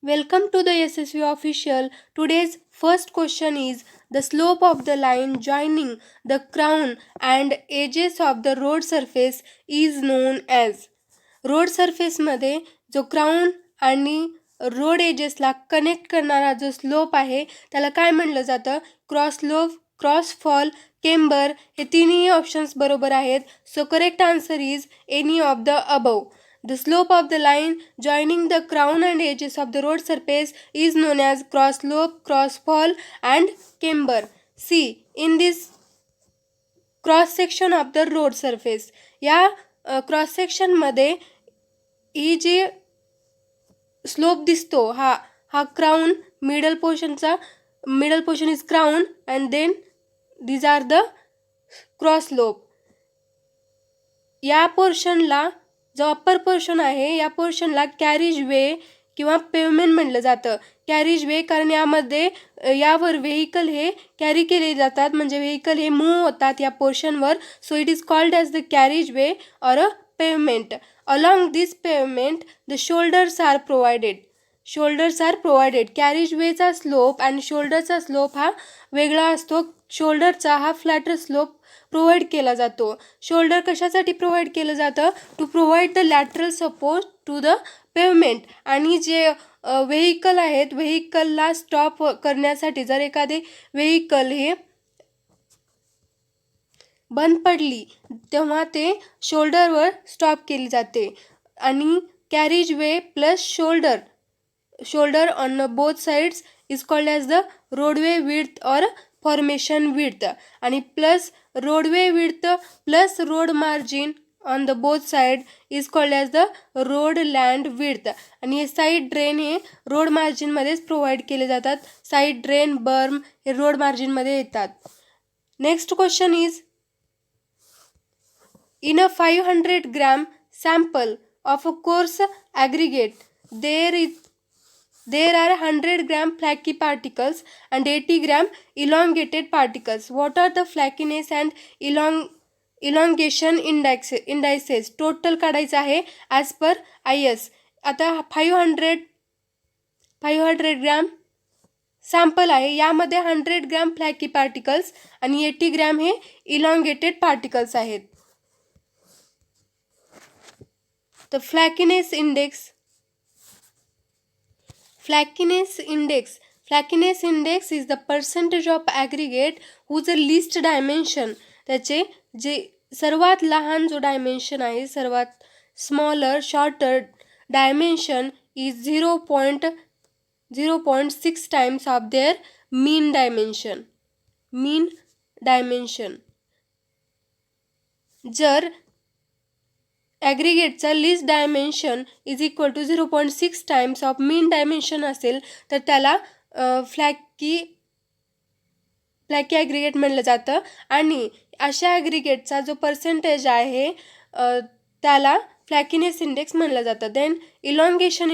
Welcome to the SSV official. Today's first question is the slope of the line joining the crown and edges of the road surface is known as. Road सरफेसमध्ये जो crown आणि road एजेसला connect करणारा जो slope आहे त्याला काय म्हणलं जातं? Cross slope, cross fall, camber हे तिन्ही ऑप्शन्स बरोबर आहेत. So correct answer is any of the above. The slope of the line joining the crown and edges of the road surface is known as cross slope, cross fall and camber. See, in this cross section of the road surface, या cross सेक्शनमध्ये ही जी slope दिसतो हा crown middle portion is crown and then these are the cross slope. या पोर्शनला जो upper portion आहे या पोर्शनला कॅरेज वे किंवा पेवमेंट म्हणलं जातं. कॅरेज वे कारण यावर व्हेकल हे कॅरी केले जातात, म्हणजे व्हेकल हे मूव्ह होतात या पोर्शनवर. So it is called as the carriage way or a pavement. Along this pavement the shoulders are provided. Carriage वेचा स्लोप आणि शोल्डरचा स्लोप हा वेगळा असतो. शोल्डरचा हा फ्लॅटर स्लोप प्रोव्हाइड केला जातो. शोल्डर कशासाठी प्रोव्हाइड केलं जातं? To provide the lateral support to the pavement. आणि जे व्हेकल आहेत व्हेकलला स्टॉप करण्यासाठी, जर एखादे व्हेकल हे बंद पडली तेव्हा ते शोल्डरवर स्टॉप केली जाते. आणि carriage way plus shoulder on both sides is called as the roadway width or formation width. आणि plus roadway width plus road margin on the both side is called as the road land width. आणि हे side drain हे road मार्जिनमध्येच provide केले जातात. Side drain, berm हे road मार्जिनमध्ये येतात. Next question is, in a 500 gram sample of a coarse aggregate, there are 100 gram flaky particles and 80 gram elongated particles. What are the flakiness and elongation indices? Total काढायचं आहे as per IS. आता 500 gram sample आहे, यामध्ये 100 gram फ्लॅकी particles आणि 80 gram हे elongated particles आहेत. The flakiness index is the percentage of aggregate whose least dimension, त्याचे जे सर्वात लहान जो डायमेन्शन आहे, सर्वात smaller shorter dimension is 0.6 times of their mean dimension. जर ॲग्रिगेटचा least dimension is equal to 0.6 times of mean dimension असेल तर त्याला फ्लॅकी ॲग्रिगेट म्हणलं जातं. आणि अशा ॲग्रिगेटचा जो पर्सेंटेज आहे त्याला फ्लॅकीनेस इंडेक्स म्हणलं जातं. देन इलॉंगेशन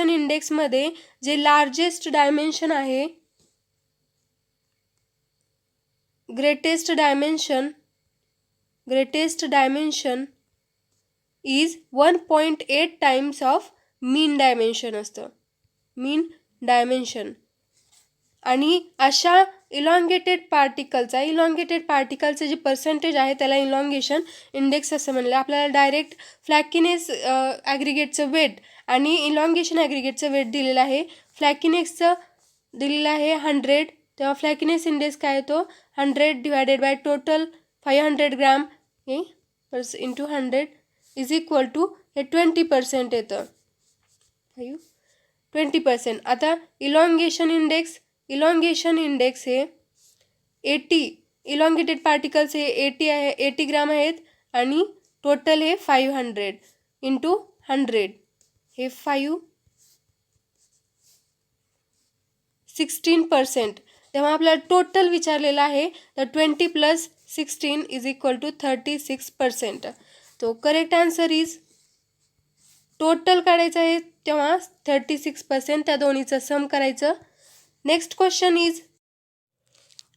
इंडेक्समध्ये जे लार्जेस्ट डायमेन्शन आहे, greatest dimension is 1.8 times of mean dimension असतं. आणि अशा इलॉंगेटेड पार्टिकलचं जे पर्सेंटेज आहे त्याला इलॉंगेशन इंडेक्स असं म्हणलं. आपल्याला डायरेक्ट फ्लॅकीनेस ॲग्रिगेटचं वेट आणि इलॉंगेशन ॲग्रिगेटचं वेट दिलेलं आहे. फ्लॅकीनेसचं दिलेलं आहे 100, तेव्हा फ्लॅकीनेस इंडेक्स काय येतो? 100 डिवायडेड बाय टोटल 500 ग्रॅम हे इंटू 100 इज इक्वल टू हे 20% येतं. 20%. आता इलॉंगेशन इंडेक्स हे 80 इलॉंगेटेड पार्टिकल्स हे 80 ग्रॅम आहेत आणि टोटल हे 500 इंटू 100 हे 16%. तेव्हा आपल्याला टोटल विचारलेलं आहे तर 20 + 16 इज इक्वल टू 36%. तो करेक्ट आन्सर इज, टोटल काढायचं आहे तेव्हा 36%, त्या दोन्हीचं सम करायचं. नेक्स्ट क्वेश्चन इज,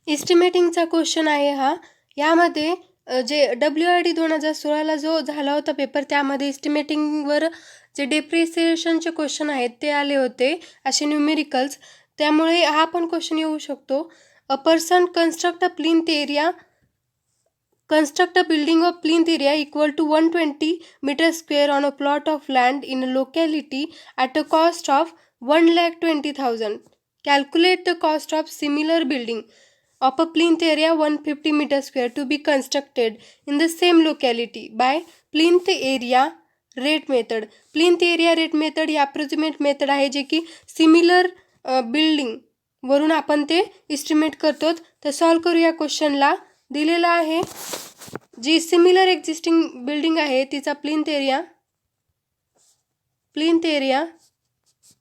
इस्टिमेटिंगचा क्वेश्चन आहे हा. यामध्ये जे WRD 2016ला जो झाला होता पेपर, त्यामध्ये एस्टिमेटिंगवर जे डेप्रिसिएशनचे क्वेश्चन आहेत ते आले होते, असे न्यूमेरिकल्स. त्यामुळे हा पण क्वेश्चन येऊ शकतो. A person construct a building of plinth area equal to 120 meter square on a plot of land in a locality at a cost of 1,20,000. Calculate the cost of similar building of a plinth area 150 meter square to be constructed in the same locality by plinth area rate method. Plinth area rate method he approximate method आहे, जे की similar building वरून आपण ते estimate करतो. तर solve करूया. क्वेश्चनला दिलेला आहे जी सिमिलर एक्झिस्टिंग बिल्डिंग आहे तिचा प्लिंथ एरिया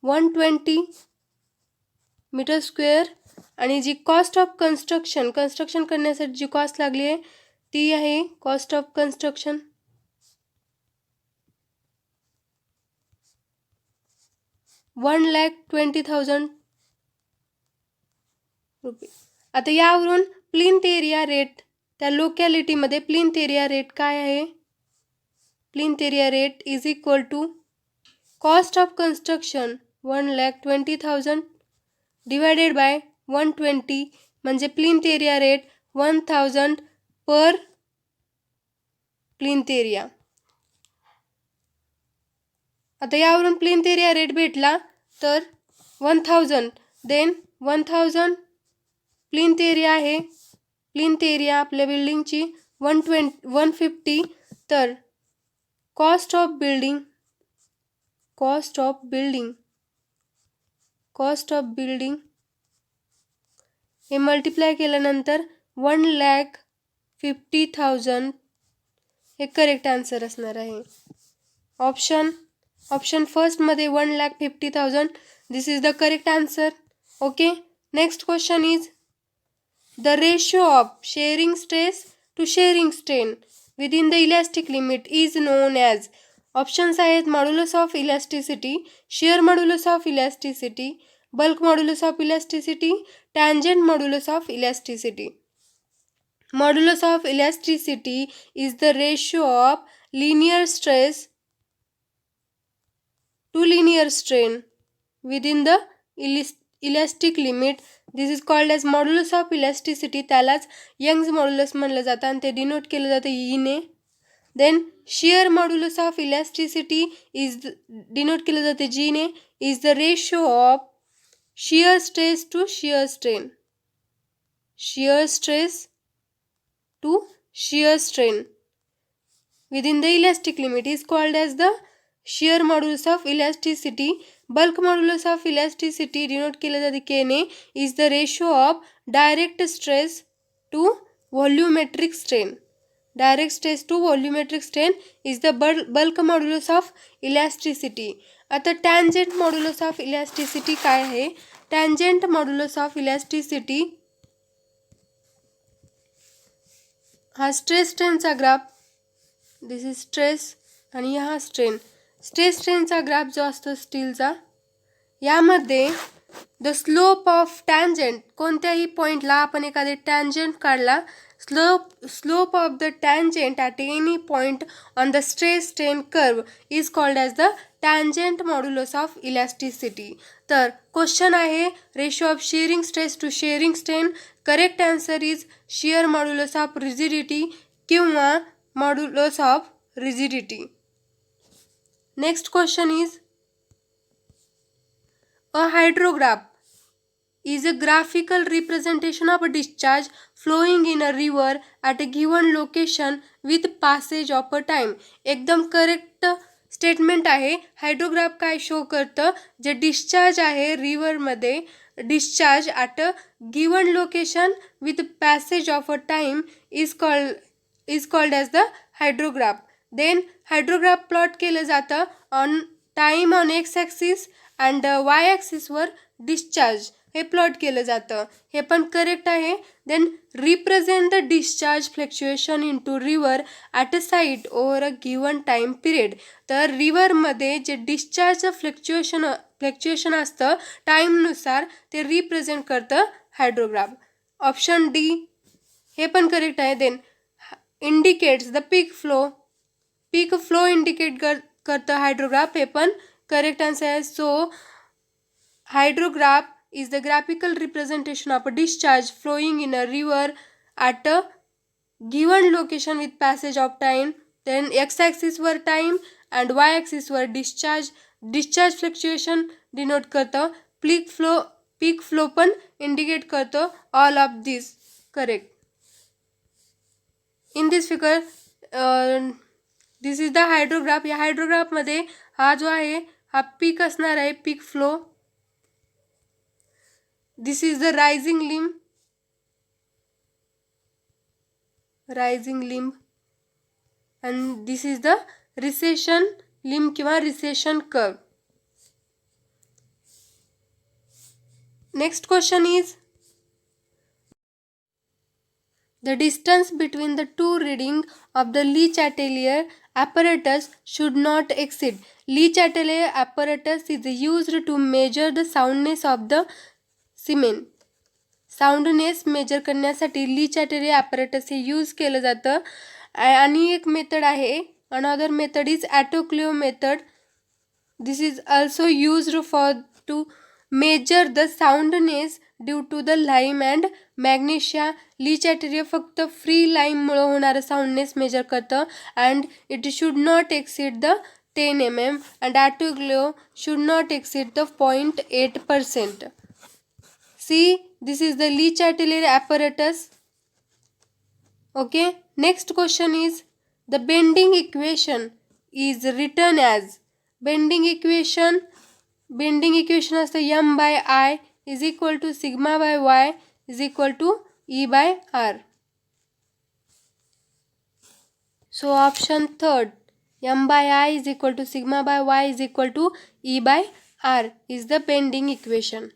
120 मीटर स्क्वेअर आणि जी कॉस्ट ऑफ कन्स्ट्रक्शन करण्यासाठी जी कॉस्ट लागली आहे ती आहे कॉस्ट ऑफ कन्स्ट्रक्शन 1,20,000 रुपये. आता यावरून प्लिंथ एरिया रेट, त्या लोकॅलिटीमध्ये प्लिंथ एरिया रेट काय आहे? Plinth area rate is equal to cost of construction 1,20,000 divided by 120 म्हणजे plinth area rate 1,000 per plinth area. आता यावरून प्लिंथ एरिया रेट भेटला तर 1,000 देन 1,000 प्लिंथ एरिया आहे. प्लिंथ एरिया आपल्या बिल्डिंगची 150 तर कॉस्ट ऑफ बिल्डिंग हे मल्टिप्लाय केल्यानंतर 1,50,000 हे करेक्ट आन्सर असणार आहे. ऑप्शन फर्स्टमध्ये 1,50,000 this is the correct answer. Okay, next question is the ratio of shearing stress to shearing strain within the elastic limit is known as. Options आहेत modulus of elasticity, shear modulus of elasticity, bulk modulus of elasticity, tangent modulus of elasticity. Modulus of elasticity is the ratio of linear stress to linear strain within the elastic limit. This is called as modulus of elasticity. त्यालाच Young's modulus म्हणलं जातं आणि ते denote केलं जातं ईने. Then shear modulus of elasticity is denote केलं जाते जीने. Is the ratio of shear stress to shear strain. Shear stress to shear strain within the elastic limit is called as the shear modulus of elasticity. Bulk modulus of elasticity denote केले जाते K ने is the ratio of direct stress to volumetric strain. Direct stress to volumetric strain is the bulk modulus of elasticity. आता tangent modulus of elasticity काय आहे? Tangent modulus of elasticity हा stress स्ट्रेनचा graph, this is stress आणि हा strain. Stress स्ट्रेनचा graph जो असतो स्टीलचा, यामध्ये द स्लोप ऑफ टँजंट, कोणत्याही पॉईंटला आपण एखादे टँजंट काढला, slope of the tangent at any point on the stress strain curve is called as the tangent modulus of elasticity. तर क्वेश्चन आहे ratio of shearing stress to shearing strain. Correct answer is shear modulus of rigidity किंवा modulus of rigidity. Next question is, a hydrograph is a graphical representation of a discharge flowing in a river at a given location with passage of a time. एकदम correct statement आहे. Hydrograph काय show करतं? जे discharge आहे रिव्हरमध्ये, discharge at a given location with passage of a time is called as the hydrograph. Then hydrograph plot केलं जातं on time on x axis and y axis वर discharge हे प्लॉट केलं जातं. हे पण करेक्ट आहे. Then represent the discharge fluctuation in to river at a site over a given time period. तर रिव्हरमध्ये जे डिस्चार्जचं फ्लक्च्युएशन असतं टाईमनुसार ते रिप्रेझेंट करतं हायड्रोग्राफ. ऑप्शन डी हे पण करेक्ट आहे. Then indicates the peak flow. Peak flow indicate करतं हायड्रोग्राफ, हे पण करेक्ट आन्सर आहे. So hydrograph is the graphical representation of a discharge flowing in a river at a given location with passage of time. Then x-axis वर time and y-axis वर discharge. Discharge fluctuation denote करतं. peak flow पण indicate करतं. all of this correct. In this figure this is the hydrograph. या हायड्रोग्राफमध्ये हा जो आहे हा पीक असणार आहे, पीक flow. This is the rising limb and this is the recession limb किंवा recession curve. Next question is the distance between the two reading of the Le Chatelier apparatus should not exceed. Le Chatelier apparatus is used to measure the soundness of the cement. Soundness measure करण्यासाठी Le चॅटेलियर apparatus हे use केलं जातं. आणि एक method आहे, another method is autoclave method. This is also used for to measure the soundness due to the lime and magnesia. Le Chatelier फक्त free लाईममुळं होणारं साऊंडनेस मेजर करतं and it should not exceed the 10 mm and autoclave should not exceed the 0.8%. See, this is the Le Chatelier apparatus. Okay, next question is the bending equation is written as. Bending equation असतं m by I is equal to sigma by y is equal to E by R. So option third, m by I is equal to sigma by y is equal to E by R is the bending equation.